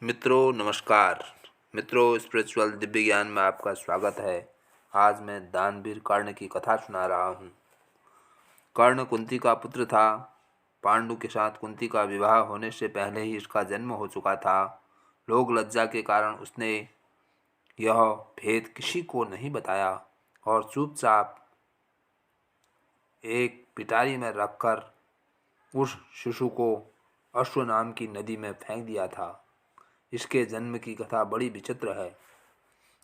मित्रों नमस्कार। मित्रों, स्पिरिचुअल दिव्य ज्ञान में आपका स्वागत है। आज मैं दानवीर कर्ण की कथा सुना रहा हूँ। कर्ण कुंती का पुत्र था। पांडु के साथ कुंती का विवाह होने से पहले ही इसका जन्म हो चुका था। लोग लज्जा के कारण उसने यह भेद किसी को नहीं बताया और चुपचाप एक पिटारी में रखकर उस शिशु को अश्व नाम की नदी में फेंक दिया था। इसके जन्म की कथा बड़ी विचित्र है।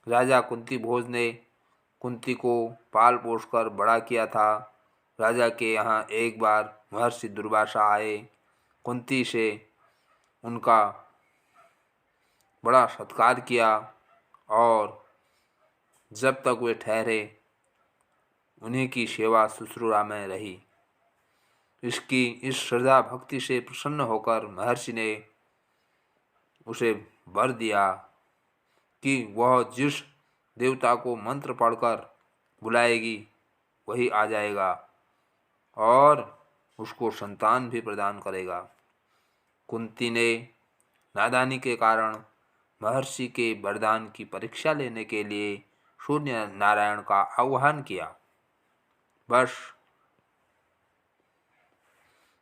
राजा कुंती भोज ने कुंती को पाल पोस कर बड़ा किया था। राजा के यहाँ एक बार महर्षि दुर्वासा आए। कुंती से उनका बड़ा सत्कार किया और जब तक वे ठहरे उन्हीं की सेवा शुश्रूषा में रही। इसकी इस श्रद्धा भक्ति से प्रसन्न होकर महर्षि ने उसे वर दिया कि वह जिस देवता को मंत्र पढ़कर बुलाएगी वही आ जाएगा और उसको संतान भी प्रदान करेगा। कुंती ने नादानी के कारण महर्षि के वरदान की परीक्षा लेने के लिए सूर्य नारायण का आह्वान किया। बस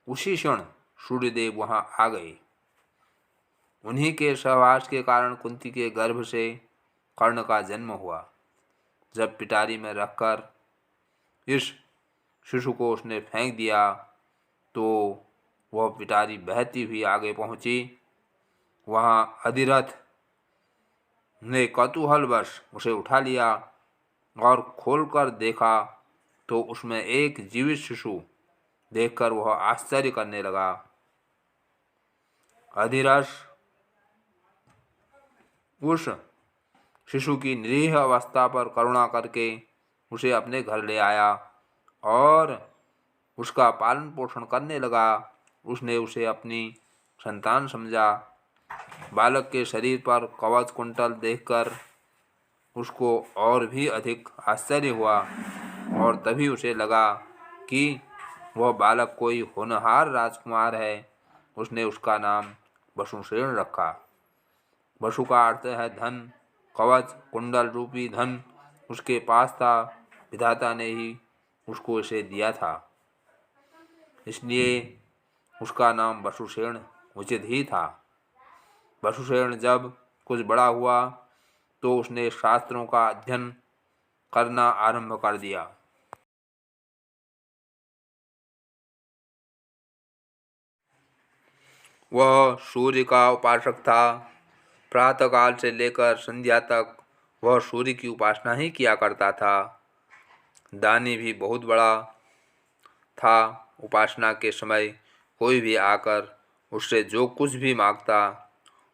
उसी क्षण सूर्यदेव वहां आ गए। उन्हीं के सहवास के कारण कुंती के गर्भ से कर्ण का जन्म हुआ। जब पिटारी में रखकर इस शिशु को उसने फेंक दिया तो वह पिटारी बहती हुई आगे पहुंची। वहां अधिरथ ने कौतूहलवश उसे उठा लिया और खोलकर देखा तो उसमें एक जीवित शिशु देखकर वह आश्चर्य करने लगा। अधिरथ उस शिशु की निरीह अवस्था पर करुणा करके उसे अपने घर ले आया और उसका पालन पोषण करने लगा। उसने उसे अपनी संतान समझा। बालक के शरीर पर कवच कुंडल देखकर उसको और भी अधिक आश्चर्य हुआ और तभी उसे लगा कि वह बालक कोई होनहार राजकुमार है। उसने उसका नाम वसुसेन रखा। वसु का अर्थ है धन। कवच कुंडल रूपी धन उसके पास था। विधाता ने ही उसको इसे दिया था, इसलिए उसका नाम वसुसेन उचित ही था। वसुसेन जब कुछ बड़ा हुआ तो उसने शास्त्रों का अध्ययन करना आरंभ कर दिया। वह सूर्य का उपासक था। प्रातःकाल से लेकर संध्या तक वह सूर्य की उपासना ही किया करता था। दानी भी बहुत बड़ा था। उपासना के समय कोई भी आकर उससे जो कुछ भी मांगता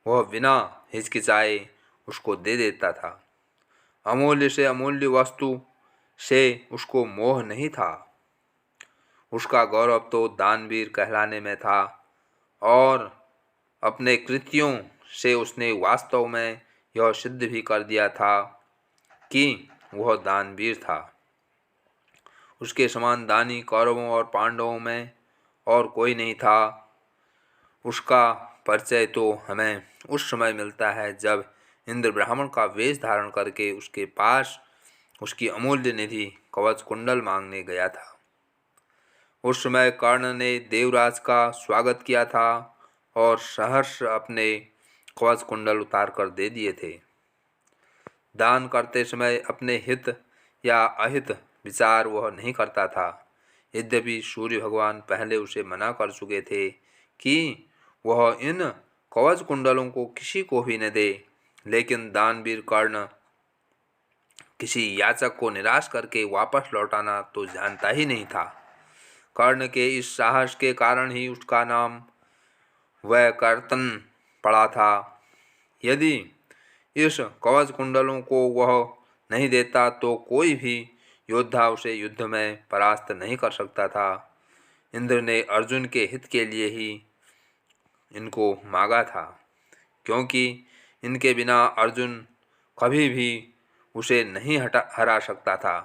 वह बिना हिचकिचाए उसको दे देता था। अमूल्य से अमूल्य वस्तु से उसको मोह नहीं था। उसका गौरव तो दानवीर कहलाने में था और अपने कृत्यों से उसने वास्तव में यह सिद्ध भी कर दिया था कि वह दानवीर था। उसके समान दानी कौरवों और पांडवों में और कोई नहीं था। उसका परिचय तो हमें उस समय मिलता है जब इंद्र ब्राह्मण का वेश धारण करके उसके पास उसकी अमूल्य निधि कवच कुंडल मांगने गया था। उस समय कर्ण ने देवराज का स्वागत किया था और सहर्ष अपने कवच कुंडल उतार कर दे दिए थे। दान करते समय अपने हित या अहित विचार वह नहीं करता था। यद्यपि सूर्य भगवान पहले उसे मना कर चुके थे कि वह इन कवच कुंडलों को किसी को भी न दे, लेकिन दानवीर कर्ण किसी याचक को निराश करके वापस लौटाना तो जानता ही नहीं था। कर्ण के इस साहस के कारण ही उसका नाम वैकर्तन पड़ा था। यदि इस कवच कुंडलों को वह नहीं देता तो कोई भी योद्धा उसे युद्ध में परास्त नहीं कर सकता था। इंद्र ने अर्जुन के हित के लिए ही इनको मांगा था, क्योंकि इनके बिना अर्जुन कभी भी उसे नहीं हरा सकता था।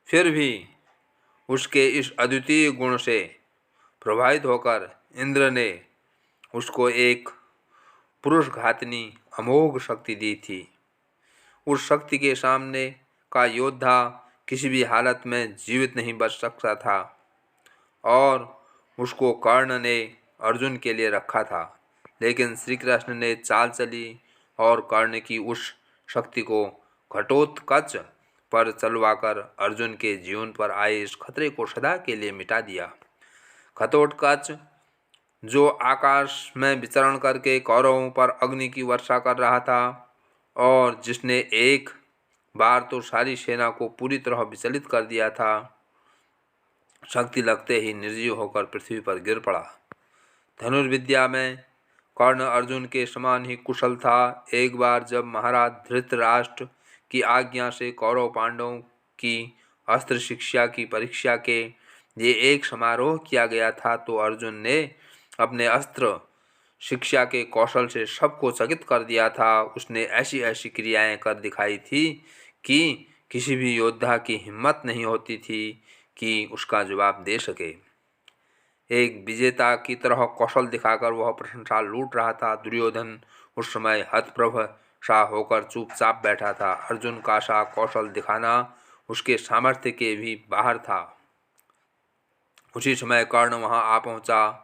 फिर भी उसके इस अद्वितीय गुण से प्रभावित होकर इंद्र ने उसको एक पुरुष घातनी अमोघ शक्ति दी थी। उस शक्ति के सामने का योद्धा किसी भी हालत में जीवित नहीं बच सकता था और उसको कर्ण ने अर्जुन के लिए रखा था। लेकिन श्री कृष्ण ने चाल चली और कर्ण की उस शक्ति को घटोत्कच पर चलवाकर अर्जुन के जीवन पर आए इस खतरे को सदा के लिए मिटा दिया। घटोत्कच जो आकाश में विचरण करके कौरवों पर अग्नि की वर्षा कर रहा था और जिसने एक बार तो सारी सेना को पूरी तरह विचलित कर दिया था, शक्ति लगते ही निर्जीव होकर पृथ्वी पर गिर पड़ा। धनुर्विद्या में कर्ण अर्जुन के समान ही कुशल था। एक बार जब महाराज धृतराष्ट्र की आज्ञा से कौरव पांडवों की अस्त्र शिक्षा की परीक्षा के लिए एक समारोह किया गया था तो अर्जुन ने अपने अस्त्र शिक्षा के कौशल से सबको चकित कर दिया था। उसने ऐसी ऐसी क्रियाएं कर दिखाई थी कि किसी भी योद्धा की हिम्मत नहीं होती थी कि उसका जवाब दे सके। एक विजेता की तरह कौशल दिखाकर वह प्रशंसा लूट रहा था। दुर्योधन उस समय हतप्रभ सा होकर चुपचाप बैठा था। अर्जुन का सा कौशल दिखाना उसके सामर्थ्य के भी बाहर था। उसी समय कर्ण वहां आ पहुंचा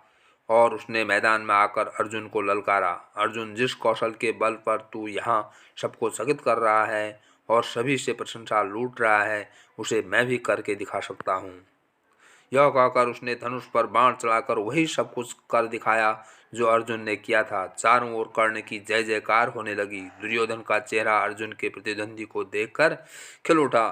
और उसने मैदान में आकर अर्जुन को ललकारा। अर्जुन, जिस कौशल के बल पर तू यहाँ सबको चकित कर रहा है और सभी से प्रशंसा लूट रहा है, उसे मैं भी करके दिखा सकता हूँ। यह कहकर उसने धनुष पर बाण चलाकर वही सब कुछ कर दिखाया जो अर्जुन ने किया था। चारों ओर कर्ण की जय जयकार होने लगी। दुर्योधन का चेहरा अर्जुन के प्रतिद्वंदी को देखकर खिल उठा।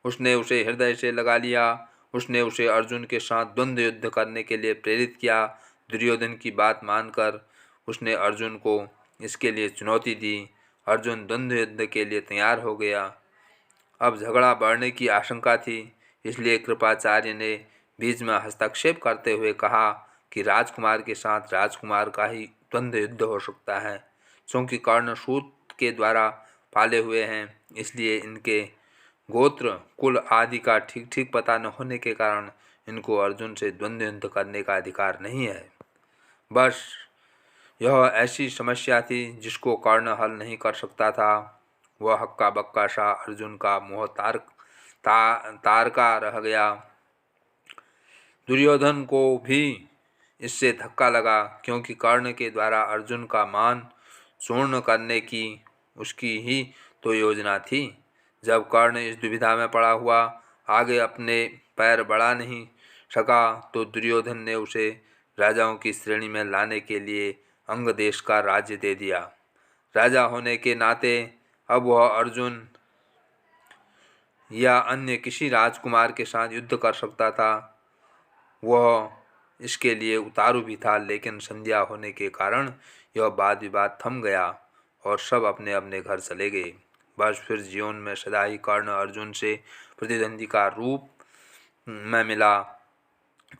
उसने उसे हृदय से लगा लिया। उसने उसे अर्जुन के साथ द्वंद्व युद्ध करने के लिए प्रेरित किया। दुर्योधन की बात मानकर उसने अर्जुन को इसके लिए चुनौती दी। अर्जुन द्वंद्व युद्ध के लिए तैयार हो गया। अब झगड़ा बढ़ने की आशंका थी, इसलिए कृपाचार्य ने बीच में हस्तक्षेप करते हुए कहा कि राजकुमार के साथ राजकुमार का ही द्वंद्व युद्ध हो सकता है। क्योंकि कर्ण सूत के द्वारा पाले हुए हैं, इसलिए इनके गोत्र कुल आदि का ठीक ठीक पता न होने के कारण इनको अर्जुन से द्वंद्व युद्ध करने का अधिकार नहीं है। बस यह ऐसी समस्या थी जिसको कर्ण हल नहीं कर सकता था। वह हक्का बक्का सा अर्जुन का मोह तारका रह गया। दुर्योधन को भी इससे धक्का लगा, क्योंकि कर्ण के द्वारा अर्जुन का मान चूर्ण करने की उसकी ही तो योजना थी। जब कर्ण इस दुविधा में पड़ा हुआ आगे अपने पैर बढ़ा नहीं सका तो दुर्योधन ने उसे राजाओं की श्रेणी में लाने के लिए अंग देश का राज्य दे दिया। राजा होने के नाते अब वह अर्जुन या अन्य किसी राजकुमार के साथ युद्ध कर सकता था। वह इसके लिए उतारू भी था, लेकिन संध्या होने के कारण यह वाद विवाद थम गया और सब अपने अपने घर चले गए। बस फिर जीवन में सदा ही कर्ण अर्जुन से प्रतिद्वंदी का रूप में मिला।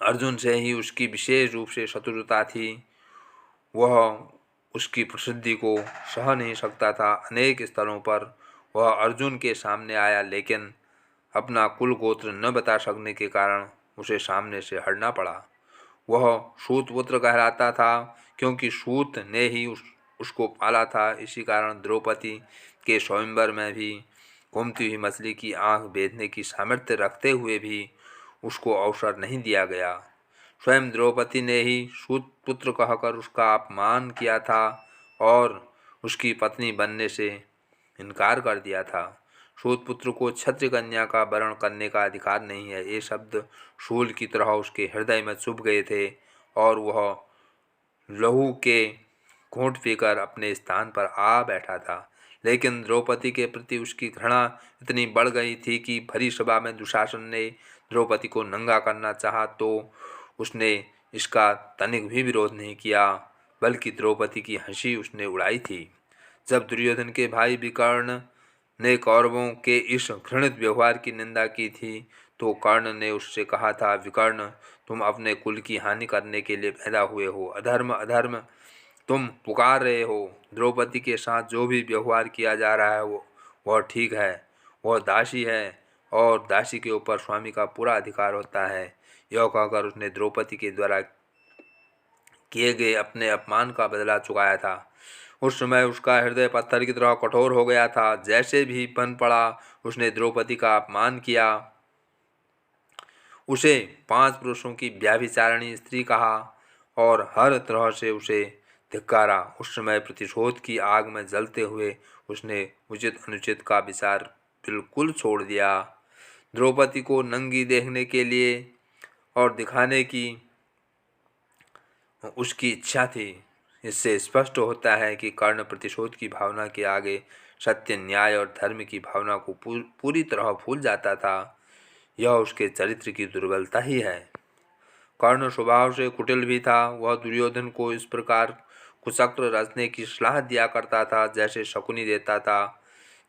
अर्जुन से ही उसकी विशेष रूप से शत्रुता थी। वह उसकी प्रसिद्धि को सह नहीं सकता था। अनेक स्तरों पर वह अर्जुन के सामने आया, लेकिन अपना कुल गोत्र न बता सकने के कारण उसे सामने से हटना पड़ा। वह सूत पुत्र कहलाता था, क्योंकि सूत ने ही उसको पाला था। इसी कारण द्रौपदी के स्वयंवर में भी घूमती हुई मछली की आंख बेधने की सामर्थ्य रखते हुए भी उसको अवसर नहीं दिया गया। स्वयं द्रौपदी ने ही सूत पुत्र कहकर उसका अपमान किया था और उसकी पत्नी बनने से इनकार कर दिया था। सूत पुत्र को क्षत्रिय कन्या का वरण करने का अधिकार नहीं है। ये शब्द शूल की तरह उसके हृदय में चुभ गए थे और वह लहू के घूंट पीकर अपने स्थान पर आ बैठा था। लेकिन द्रौपदी के प्रति उसकी घृणा इतनी बढ़ गई थी कि भरी सभा में दुशासन ने द्रौपदी को नंगा करना चाहा तो उसने इसका तनिक भी विरोध नहीं किया, बल्कि द्रौपदी की हंसी उसने उड़ाई थी। जब दुर्योधन के भाई विकर्ण ने कौरवों के इस घृणित व्यवहार की निंदा की थी तो कर्ण ने उससे कहा था, विकर्ण, तुम अपने कुल की हानि करने के लिए पैदा हुए हो। अधर्म अधर्म तुम पुकार रहे हो। द्रौपदी के साथ जो भी व्यवहार किया जा रहा है वह ठीक है। वह दासी है और दासी के ऊपर स्वामी का पूरा अधिकार होता है। यह कहकर उसने द्रौपदी के द्वारा किए गए अपने अपमान का बदला चुकाया था। उस समय उसका हृदय पत्थर की तरह कठोर हो गया था। जैसे भी बन पड़ा उसने द्रौपदी का अपमान किया, उसे 5 पुरुषों की व्यभिचारिणी स्त्री कहा और हर तरह से उसे धिक्कारा। उस समय प्रतिशोध की आग में जलते हुए उसने उचित अनुचित का विचार बिल्कुल छोड़ दिया। द्रौपदी को नंगी देखने के लिए और दिखाने की उसकी इच्छा थी। इससे स्पष्ट होता है कि कर्ण प्रतिशोध की भावना के आगे सत्य, न्याय और धर्म की भावना को पूरी तरह भूल जाता था। यह उसके चरित्र की दुर्बलता ही है। कर्ण स्वभाव से कुटिल भी था। वह दुर्योधन को इस प्रकार कुचक्र रचने की सलाह दिया करता था जैसे शकुनी देता था।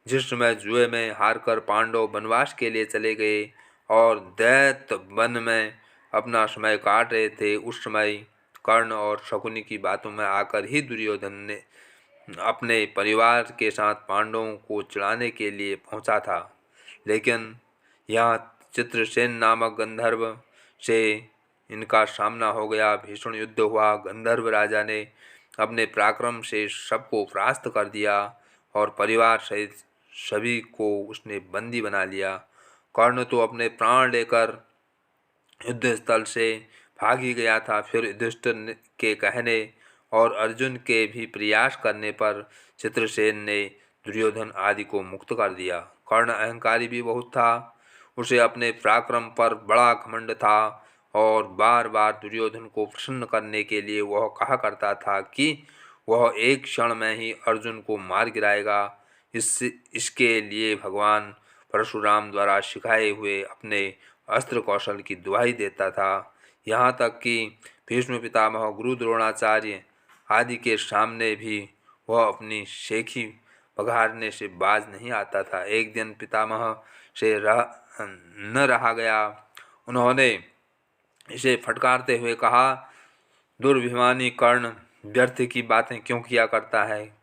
जिस समय जुए में हारकर पांडव वनवास के लिए चले गए और दैत्य वन में अपना समय काट रहे थे, उस समय कर्ण और शकुनी की बातों में आकर ही दुर्योधन ने अपने परिवार के साथ पांडवों को चिढ़ाने के लिए पहुंचा था। लेकिन यहाँ चित्रसेन नामक गंधर्व से इनका सामना हो गया। भीषण युद्ध हुआ। गंधर्व राजा ने अपने पराक्रम से सबको परास्त कर दिया और परिवार सहित सभी को उसने बंदी बना लिया। कर्ण तो अपने प्राण लेकर युद्ध स्थल से भाग ही गया था। फिर युधिष्ठिर के कहने और अर्जुन के भी प्रयास करने पर चित्रसेन ने दुर्योधन आदि को मुक्त कर दिया। कर्ण अहंकारी भी बहुत था। उसे अपने पराक्रम पर बड़ा घमंड था और बार बार दुर्योधन को प्रसन्न करने के लिए वह कहा करता था कि वह एक क्षण में ही अर्जुन को मार गिराएगा। इसके लिए भगवान परशुराम द्वारा सिखाए हुए अपने अस्त्र कौशल की दुहाई देता था। यहाँ तक कि भीष्म पितामह, गुरु द्रोणाचार्य आदि के सामने भी वह अपनी शेखी बघारने से बाज नहीं आता था। एक दिन पितामह से न रहा गया। उन्होंने इसे फटकारते हुए कहा, दुर्भिमानी कर्ण, व्यर्थ की बातें क्यों किया करता है?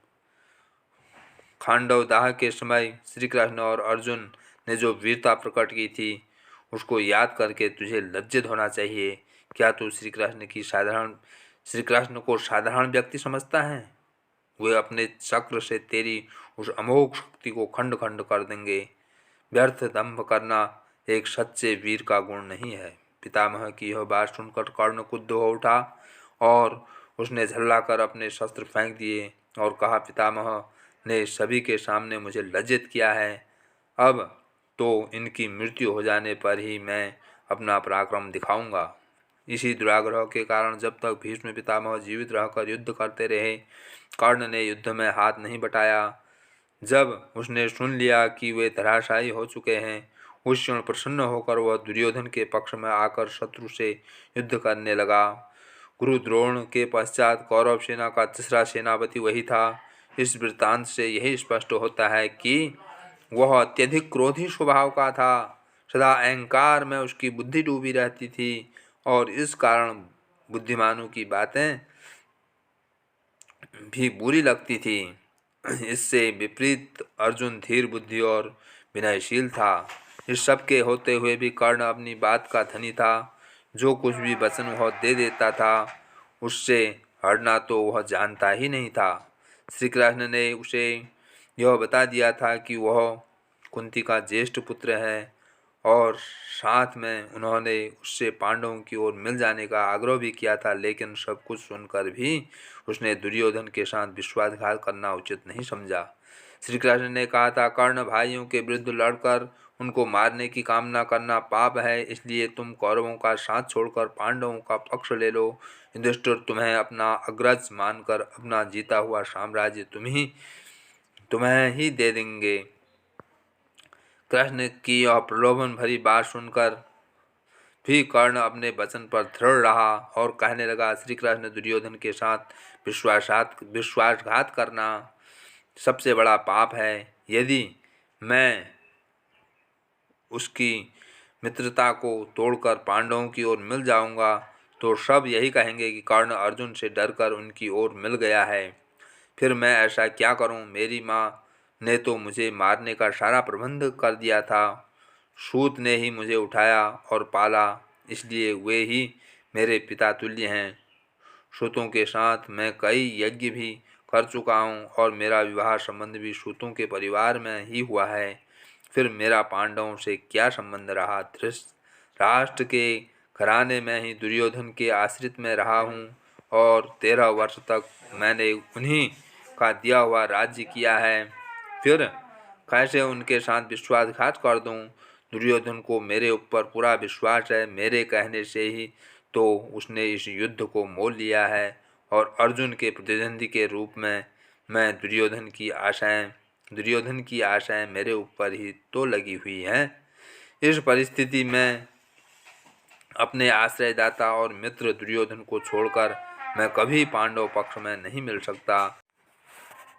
खांडव दाह के समय श्री कृष्ण और अर्जुन ने जो वीरता प्रकट की थी उसको याद करके तुझे लज्जित होना चाहिए। क्या तू श्री कृष्ण को साधारण व्यक्ति समझता है? वे अपने चक्र से तेरी उस अमोघ शक्ति को खंड खंड कर देंगे। व्यर्थ दंभ करना एक सच्चे वीर का गुण नहीं है। पितामह की यह बात सुनकर कर्ण क्रुद्ध हो उठा और उसने झल्लाकर अपने शस्त्र फेंक दिए और कहा, पितामह ने सभी के सामने मुझे लज्जित किया है। अब तो इनकी मृत्यु हो जाने पर ही मैं अपना पराक्रम दिखाऊंगा। इसी दुराग्रह के कारण जब तक भीष्म पितामह जीवित रहकर युद्ध करते रहे, कर्ण ने युद्ध में हाथ नहीं बटाया। जब उसने सुन लिया कि वे धराशायी हो चुके हैं, उस क्षण प्रसन्न होकर वह दुर्योधन के पक्ष में आकर शत्रु से युद्ध करने लगा। गुरु द्रोण के पश्चात कौरव सेना का तीसरा सेनापति वही था। इस वृत्तांत से यही स्पष्ट होता है कि वह अत्यधिक क्रोधी स्वभाव का था। सदा अहंकार में उसकी बुद्धि डूबी रहती थी और इस कारण बुद्धिमानों की बातें भी बुरी लगती थी। इससे विपरीत अर्जुन धीर बुद्धि और विनयशील था। इस सब के होते हुए भी कर्ण अपनी बात का धनी था। जो कुछ भी वचन वह दे देता था उससे हटना तो वह जानता ही नहीं था। श्री कृष्ण ने उसे यह बता दिया था कि वह कुंती का ज्येष्ठ पुत्र है और साथ में उन्होंने उससे पांडवों की ओर मिल जाने का आग्रह भी किया था। लेकिन सब कुछ सुनकर भी उसने दुर्योधन के साथ विश्वासघात करना उचित नहीं समझा। श्री कृष्ण ने कहा था, कर्ण भाइयों के विरुद्ध लड़कर उनको मारने की कामना करना पाप है। इसलिए तुम कौरवों का साथ छोड़कर पांडवों का पक्ष ले लो। युधिष्ठिर तुम्हें अपना अग्रज मानकर अपना जीता हुआ साम्राज्य तुम्हें ही दे देंगे। कृष्ण की यह प्रलोभन भरी बात सुनकर भी कर्ण अपने वचन पर दृढ़ रहा और कहने लगा, श्री कृष्ण, दुर्योधन के साथ विश्वासघात करना सबसे बड़ा पाप है। यदि मैं उसकी मित्रता को तोड़कर पांडवों की ओर मिल जाऊंगा तो सब यही कहेंगे कि कर्ण अर्जुन से डरकर उनकी ओर मिल गया है। फिर मैं ऐसा क्या करूं? मेरी माँ ने तो मुझे मारने का सारा प्रबंध कर दिया था। सूत ने ही मुझे उठाया और पाला, इसलिए वे ही मेरे पिता तुल्य हैं। सूतों के साथ मैं कई यज्ञ भी कर चुका हूँ और मेरा विवाह संबंध भी सूतों के परिवार में ही हुआ है। फिर मेरा पांडवों से क्या संबंध रहा? धृतराष्ट्र के घराने में ही दुर्योधन के आश्रित में रहा हूँ और 13 वर्ष तक मैंने उन्हीं का दिया हुआ राज्य किया है। फिर कैसे उनके साथ विश्वासघात कर दूं? दुर्योधन को मेरे ऊपर पूरा विश्वास है। मेरे कहने से ही तो उसने इस युद्ध को मोल लिया है और अर्जुन के प्रतिद्वंदी के रूप में मैं दुर्योधन की आशाएं मेरे ऊपर ही तो लगी हुई हैं। इस परिस्थिति में अपने आश्रयदाता और मित्र दुर्योधन को छोड़कर मैं कभी पांडव पक्ष में नहीं मिल सकता।